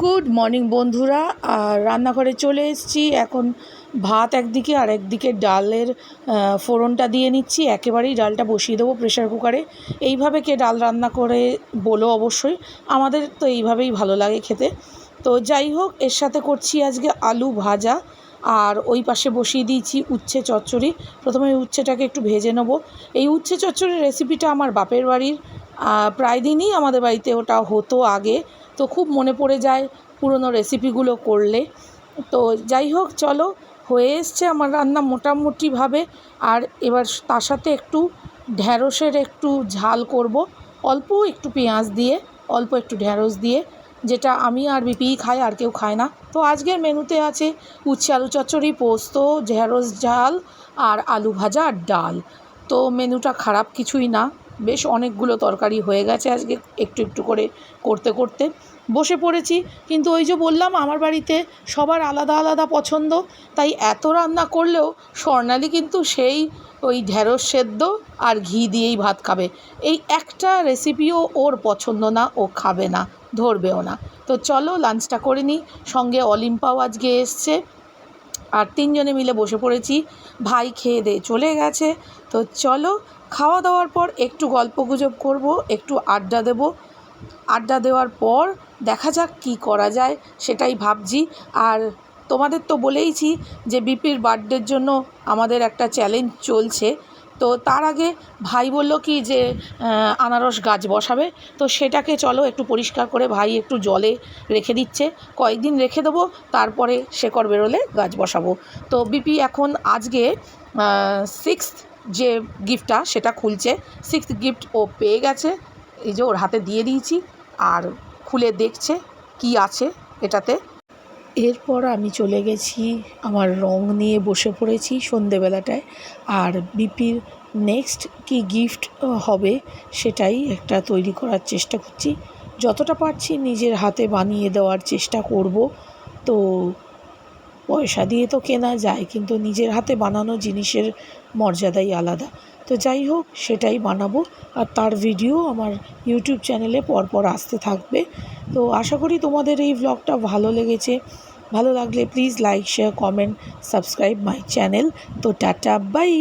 Good morning বন্ধুরা। আর রান্নাঘরে চলে এসেছি। এখন ভাত একদিকে আর একদিকে ডালের ফোড়নটা দিয়ে নিচ্ছি। একেবারেই ডালটা বসিয়ে দেবো প্রেশার কুকারে। এইভাবে কে ডাল রান্না করে বলো অবশ্যই, আমাদের তো এইভাবেই ভালো লাগে খেতে। তো যাই হোক, এর সাথে করছি আজকে আলু ভাজা, আর ওই পাশে বসিয়ে দিয়েছি উচ্ছে চচ্চড়ি। প্রথমে উচ্ছেটাকে একটু ভেজে নেবো। এই উচ্ছে চচ্চড়ির রেসিপিটা আমার বাপের বাড়ির, প্রায় দিনই আমাদের বাড়িতে ওটা হতো আগে, তো খুব মনে পড়ে যায় পুরনো রেসিপিগুলো করলে। তো যাই হোক, চলো, হয়ে এসছে আমার রান্না মোটামুটিভাবে। আর এবার তার সাথে একটু ঢ্যাঁড়সের একটু ঝাল করব, অল্প একটু পেঁয়াজ দিয়ে, অল্প একটু ঢ্যাঁড়স দিয়ে, যেটা আমি আর বিপিই খাই, আর কেউ খায় না। তো আজকের মেনুতে আছে উচ্ছে আলু চচ্চড়ি, পোস্ত, ঢ্যাঁড়স ঝাল, আর আলু ভাজা আর ডাল। তো মেনুটা খারাপ কিছুই না, বেশ অনেকগুলো তরকারি হয়ে গেছে আজকে একটু একটু করে করতে করতে বসে পড়েছি। কিন্তু ওই যে বললাম, আমার বাড়িতে সবার আলাদা আলাদা পছন্দ, তাই এত রান্না করলেও স্বর্ণালী কিন্তু সেই ওই ঢ্যাঁড়স সেদ্ধ আর ঘি দিয়েই ভাত খাবে। এই একটা রেসিপিও ওর পছন্দ না, ও খাবে না, ধরবেও না। তো চলো লাঞ্চটা করে নিই। সঙ্গে অলিম্পাও আজকে এসছে, আর তিনজনে মিলে বসে পড়েছি। ভাই খেয়ে দিয়ে চলে গেছে। তো চলো, খাওয়া দাওয়ার পর একটু গল্পগুজব করব, একটু আড্ডা দেব। আড্ডা দেওয়ার পর দেখা যাক কী করা যায়, সেটাই ভাবছি। আর তোমাদের তো বলেইছি যে বিপির বার্থডের জন্য আমাদের একটা চ্যালেঞ্জ চলছে। তো তার আগে ভাই বলল কি যে আনারস গাছ বসাবে। তো সেটাকে চলো একটু পরিষ্কার করে ভাই একটু জলে রেখে দিচ্ছে, কয়েকদিন রেখে দেবো, তারপরে শেকড় বেরোলে গাছ বসাবো। তো বিপি এখন আজকে সিক্সথ যে গিফটটা সেটা খুলছে। সিক্সথ গিফট ও পেয়ে গেছে, এই যে ওর হাতে দিয়ে দিয়েছি, আর খুলে দেখছে কি আছে এটাতে। এরপর আমি চলে গেছি, আমার রং নিয়ে বসে পড়েছি সন্ধেবেলাটায়। আর বিপির নেক্সট কি গিফট হবে সেটাই একটা তৈরি করার চেষ্টা করছি। যতটা পারছি নিজের হাতে বানিয়ে দেওয়ার চেষ্টা করব। তো পয়সা দিয়ে তো কেনা যায়, কিন্তু নিজের হাতে বানানো জিনিসের মর্যাদাই আলাদা। তো যাই হোক, সেটাই বানাবো, আর তার ভিডিও আমার ইউটিউব চ্যানেলে পরপর আসতে থাকবে। তো আশা করি তোমাদের এই ব্লগটা ভালো লেগেছে। ভালো লাগলে please like, share, comment, subscribe my channel. তো টাটা, বাই।